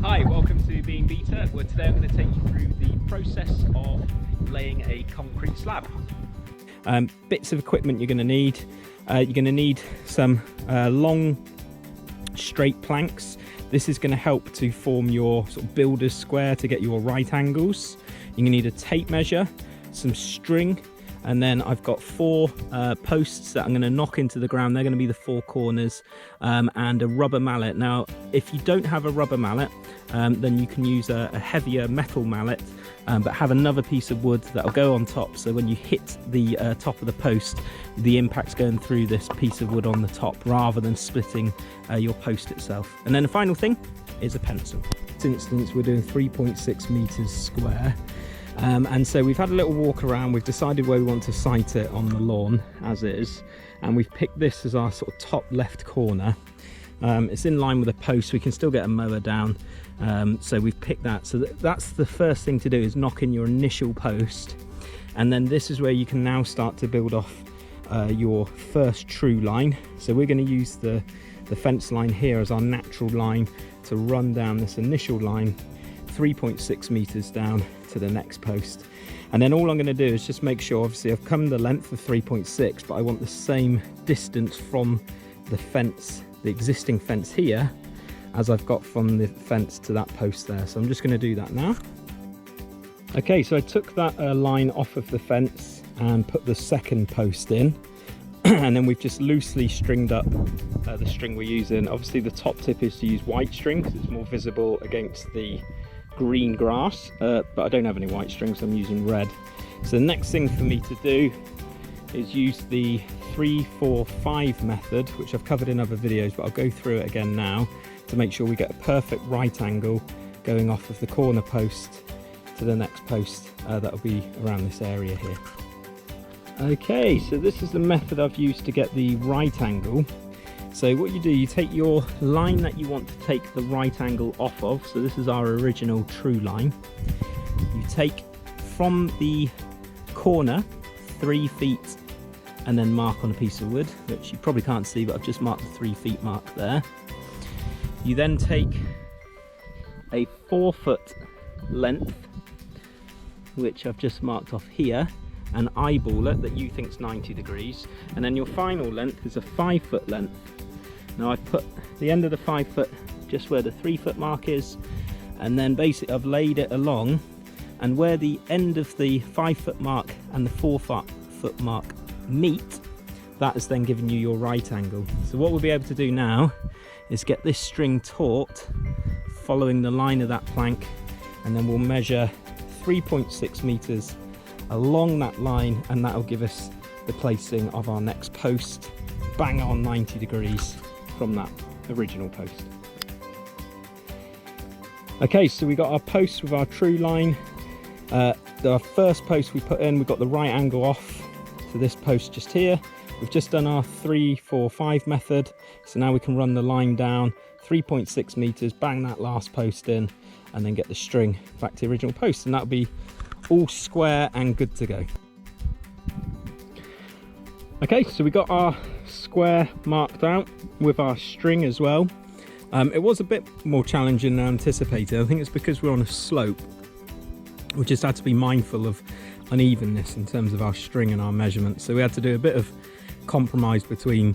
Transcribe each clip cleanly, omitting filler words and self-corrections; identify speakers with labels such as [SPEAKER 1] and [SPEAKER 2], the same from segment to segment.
[SPEAKER 1] Hi, welcome to Being Beta, where today I'm going to take you through the process of laying a concrete slab. Bits of equipment you're going to need. You're going to need some long straight planks. This is going to help to form your sort of builder's square to get your right angles. You're going to need a tape measure, some string, and then I've got 4 posts that I'm going to knock into the ground. They're going to be the 4 corners, and a rubber mallet. Now, if you don't have a rubber mallet, then you can use a heavier metal mallet, but have another piece of wood that'll go on top, so when you hit the top of the post, the impact's going through this piece of wood on the top rather than splitting your post itself. And then the final thing is a pencil. In this instance, we're doing 3.6 meters square. And so we've had a little walk around, we've decided where we want to site it on the lawn as is, and we've picked this as our sort of top left corner. It's in line with a post, we can still get a mower down, so we've picked that. So that's the first thing to do, is knock in your initial post, and then this is where you can now start to build off your first true line. So we're going to use the fence line here as our natural line to run down this initial line 3.6 meters down to the next post. And then all I'm going to do is just make sure, obviously I've come the length of 3.6, but I want the same distance from the fence, the existing fence here, as I've got from the fence to that post there. So I'm just going to do that now. Okay, so I took that line off of the fence and put the second post in, and then we've just loosely stringed up the string we're using. Obviously the top tip is to use white string because it's more visible against the green grass, but I don't have any white strings, so I'm using red. So the next thing for me to do is use the 3-4-5 method, which I've covered in other videos, but I'll go through it again now to make sure we get a perfect right angle going off of the corner post to the next post that'll be around this area here. Okay, so this is the method I've used to get the right angle. So what you do, you take your line that you want to take the right angle off of. So this is our original true line. You take from the corner 3 feet and then mark on a piece of wood, which you probably can't see, but I've just marked the 3 feet mark there. You then take a 4 foot length, which I've just marked off here, and eyeball it that you think's 90 degrees. And then your final length is a 5 foot length. Now I've put the end of the 5 foot just where the 3 foot mark is, and then basically I've laid it along, and where the end of the 5 foot mark and the 4 foot mark meet, that is then giving you your right angle. So what we'll be able to do now is get this string taut following the line of that plank, and then we'll measure 3.6 meters along that line, and that'll give us the placing of our next post, bang on 90 degrees from that original post. Okay, so we got our post with our true line. The first post we put in, we've got the right angle off to this post just here. We've just done our 3-4-5 method, so now we can run the line down 3.6 meters, bang that last post in, and then get the string back to the original post, and that'll be all square and good to go. Okay, so we got our square marked out with our string as well. It was a bit more challenging than anticipated. I think it's because we're on a slope. We just had to be mindful of unevenness in terms of our string and our measurements. So we had to do a bit of compromise between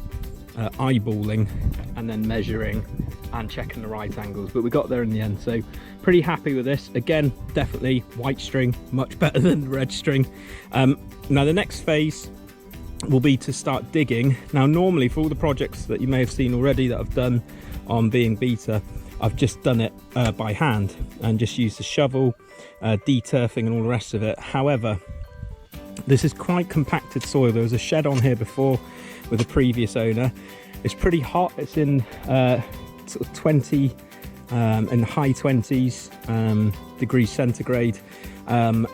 [SPEAKER 1] eyeballing and then measuring and checking the right angles, but we got there in the end. So pretty happy with this. Again, definitely white string, much better than red string. Now the next phase will be to start digging. Now normally for all the projects that you may have seen already that I've done on Being Beta, I've just done it by hand and just used the shovel, deturfing and all the rest of it. However, this is quite compacted soil. There was a shed on here before with a previous owner. It's pretty hot. It's in sort of 20 in the high 20s degrees centigrade, and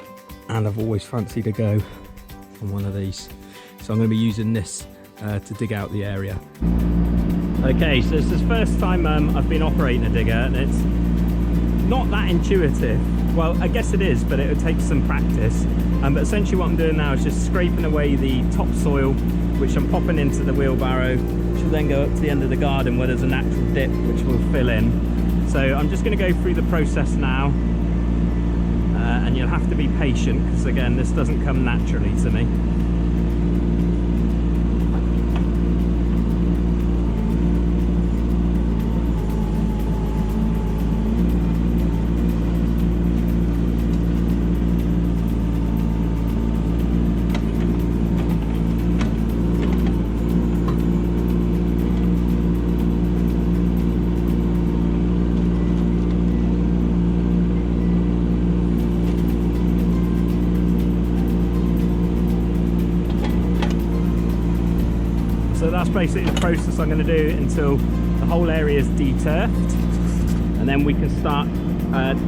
[SPEAKER 1] I've always fancied a go on one of these. So I'm going to be using this to dig out the area. Okay, so this is the first time I've been operating a digger, and it's not that intuitive. Well, I guess it is, but it would take some practice. But essentially what I'm doing now is just scraping away the topsoil, which I'm popping into the wheelbarrow, which will then go up to the end of the garden where there's a natural dip which will fill in. So I'm just going to go through the process now, and you'll have to be patient because again this doesn't come naturally to me. So that's basically the process I'm going to do until the whole area is deturfed, and then we can start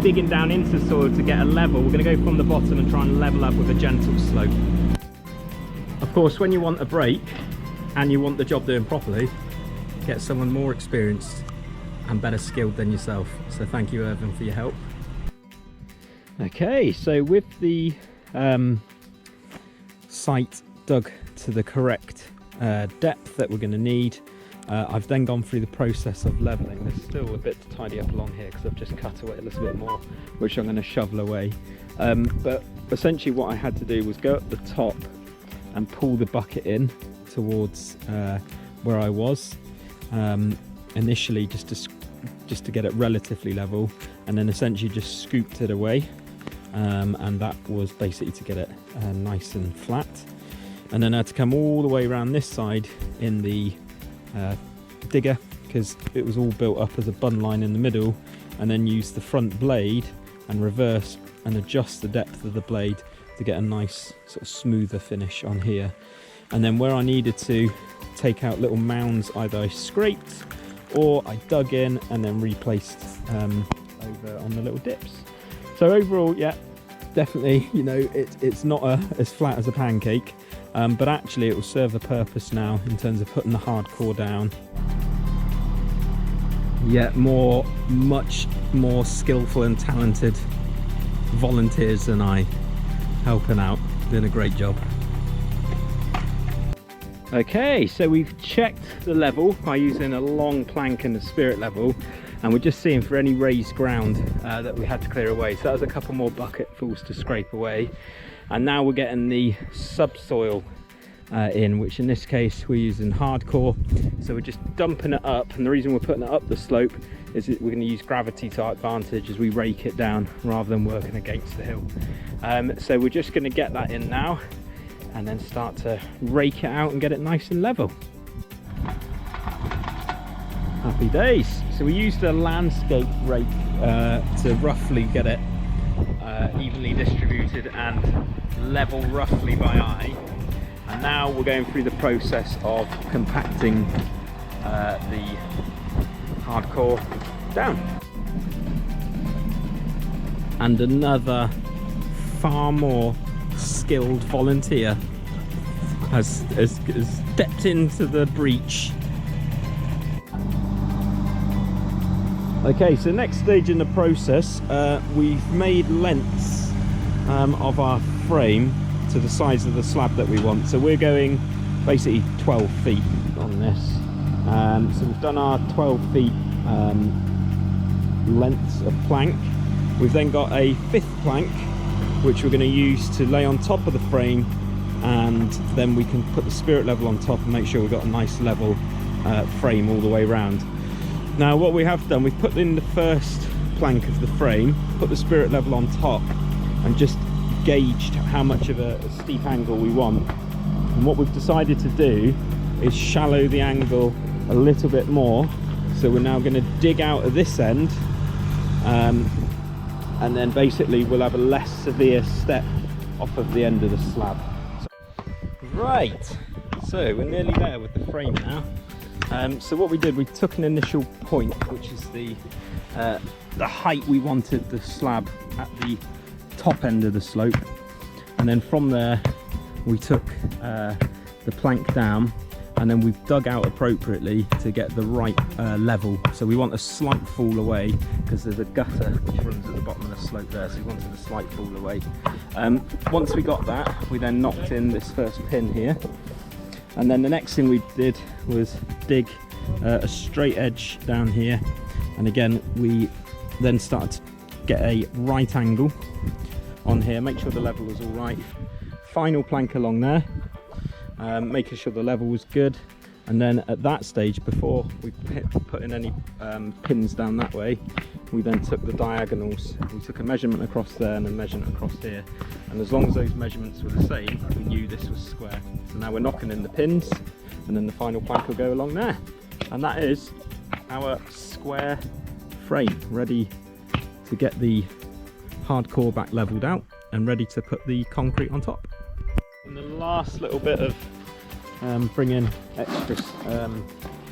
[SPEAKER 1] digging down into soil to get a level. We're going to go from the bottom and try and level up with a gentle slope. Of course, when you want a break and you want the job doing properly, get someone more experienced and better skilled than yourself. So thank you, Irvin, for your help. Okay, so with the site dug to the correct depth that we're going to need, I've then gone through the process of leveling. There's still a bit to tidy up along here because I've just cut away a little bit more, which I'm going to shovel away. But essentially what I had to do was go up the top and pull the bucket in towards where I was initially, just to get it relatively level, and then essentially just scooped it away, and that was basically to get it nice and flat. And then I had to come all the way around this side in the digger because it was all built up as a bun line in the middle, and then use the front blade and reverse and adjust the depth of the blade to get a nice sort of smoother finish on here. And then where I needed to take out little mounds, either I scraped or I dug in and then replaced over on the little dips. So overall, yeah, definitely, you know, it's not as flat as a pancake, but actually it will serve the purpose now in terms of putting the hardcore down. Yeah, much more skillful and talented volunteers than I, helping out, doing a great job. Okay, so we've checked the level by using a long plank and the spirit level, and we're just seeing for any raised ground that we had to clear away. So that was a couple more bucketfuls to scrape away, and now we're getting the subsoil in, which in this case we're using hardcore. So we're just dumping it up, and the reason we're putting it up the slope is that we're going to use gravity to our advantage as we rake it down rather than working against the hill. So we're just going to get that in now and then start to rake it out and get it nice and level. Happy days. So we used a landscape rake to roughly get it evenly distributed and level roughly by eye. And now we're going through the process of compacting the hardcore down. And another far more skilled volunteer has stepped into the breach. Okay, so next stage in the process, we've made lengths of our frame to the size of the slab that we want. So we're going basically 12 feet on this. So we've done our 12 feet lengths of plank. We've then got a 5th plank which we're going to use to lay on top of the frame, and then we can put the spirit level on top and make sure we've got a nice level frame all the way around. Now what we have done, we've put in the first plank of the frame, put the spirit level on top, and just gauged how much of a steep angle we want. And what we've decided to do is shallow the angle a little bit more. So we're now going to dig out at this end, and then basically we'll have a less severe step off of the end of the slab. Right, so we're nearly there with the frame now. So what we did, we took an initial point, which is the height we wanted the slab at the top end of the slope, and then from there we took the plank down, and then we've dug out appropriately to get the right level. So we want a slight fall away because there's a gutter which runs at the bottom of the slope there, so we wanted a slight fall away. Once we got that, we then knocked in this first pin here, and then the next thing we did was dig a straight edge down here And again, we then start to get a right angle on here, make sure the level is all right. Final plank along there, making sure the level was good. And then at that stage, before we put in any pins down that way, we then took the diagonals. We took a measurement across there and a measurement across here. And as long as those measurements were the same, we knew this was square. So now we're knocking in the pins, and then the final plank will go along there. And that is our square frame, ready to get the hardcore back leveled out and ready to put the concrete on top. And the last little bit of bringing extra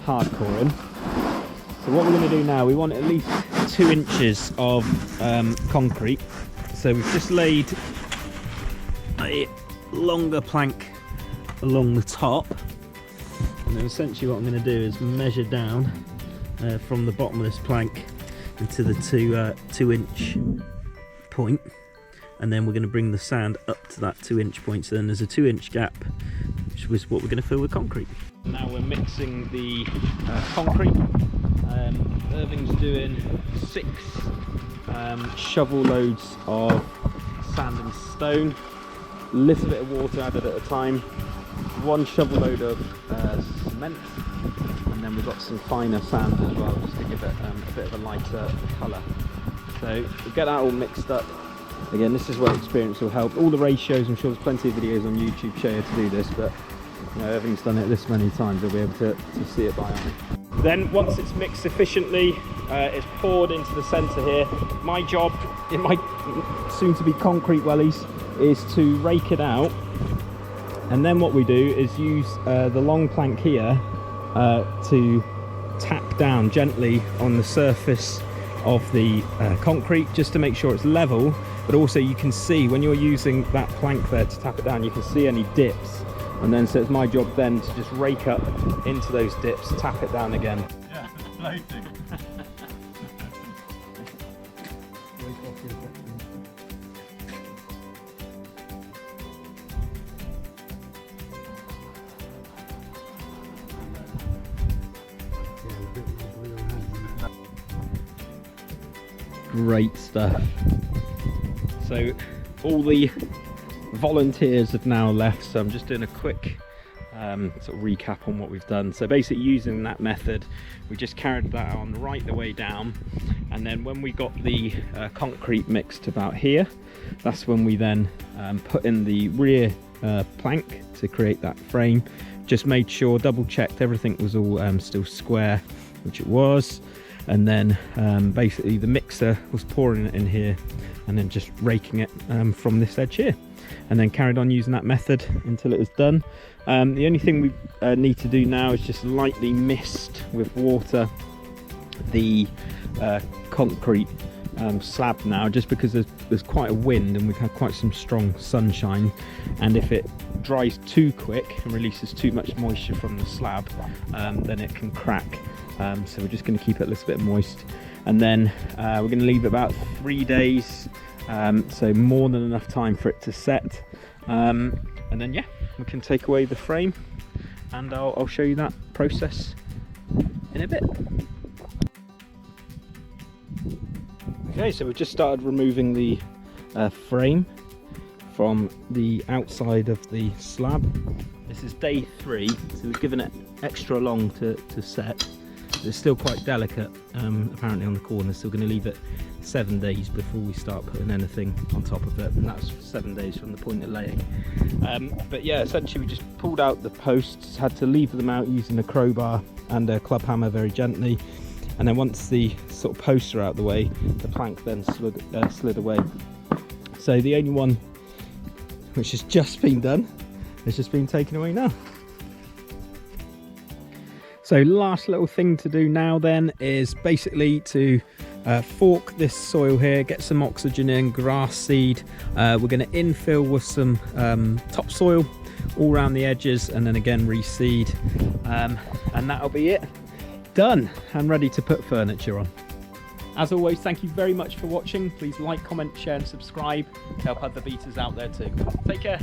[SPEAKER 1] hardcore in. So what we're going to do now, we want at least 2 inches of concrete. So we've just laid a longer plank along the top, and then essentially what I'm going to do is measure down from the bottom of this plank into the 2-inch point, and then we're going to bring the sand up to that 2-inch point. So then there's a 2-inch gap, which is what we're going to fill with concrete. Now we're mixing the concrete. Irving's doing 6 shovel loads of sand and stone, a little bit of water added at a time, 1 shovel load of cement, and then we've got some finer sand as well, just to give it a bit of a lighter colour. So we'll get that all mixed up. Again, this is where experience will help. All the ratios, I'm sure there's plenty of videos on YouTube show you how to do this, but you know, Irving's done it this many times, you'll be able to see it by eye. Then once it's mixed sufficiently, it's poured into the centre here. My job, in my soon to be concrete wellies, is to rake it out. And then what we do is use the long plank here to tap down gently on the surface of the concrete, just to make sure it's level. But also you can see when you're using that plank there to tap it down, you can see any dips. And then so it's my job then to just rake up into those dips, tap it down again.
[SPEAKER 2] Yeah, it's floating.
[SPEAKER 1] Great stuff. So all the volunteers have now left, so I'm just doing a quick sort of recap on what we've done. So basically using that method, we just carried that on right the way down, and then when we got the concrete mixed about here, that's when we then put in the rear plank to create that frame. Just made sure, double checked everything was all still square, which it was. And then basically the mixer was pouring it in here and then just raking it from this edge here, and then carried on using that method until it was done. The only thing we need to do now is just lightly mist with water the concrete slab now, just because there's quite a wind and we've had quite some strong sunshine, and if it dries too quick and releases too much moisture from the slab, then it can crack. So we're just going to keep it a little bit moist, and then we're going to leave it about 3 days, so more than enough time for it to set, and then yeah, we can take away the frame, and I'll show you that process in a bit. Okay, so we've just started removing the frame from the outside of the slab. This is day 3, so we've given it extra long to set. It's still quite delicate apparently on the corner, so we're going to leave it 7 days before we start putting anything on top of it, and that's 7 days from the point of laying. But yeah, essentially we just pulled out the posts, had to lever them out using a crowbar and a club hammer very gently, and then once the sort of posts are out of the way, the plank then slid away. So the only one which has just been done has just been taken away now. So last little thing to do now then is basically to fork this soil here, get some oxygen in, grass seed. We're going to infill with some topsoil all around the edges, and then again reseed, and that'll be it. Done and ready to put furniture on. As always, thank you very much for watching. Please like, comment, share and subscribe to help other beaters out there too. Take care.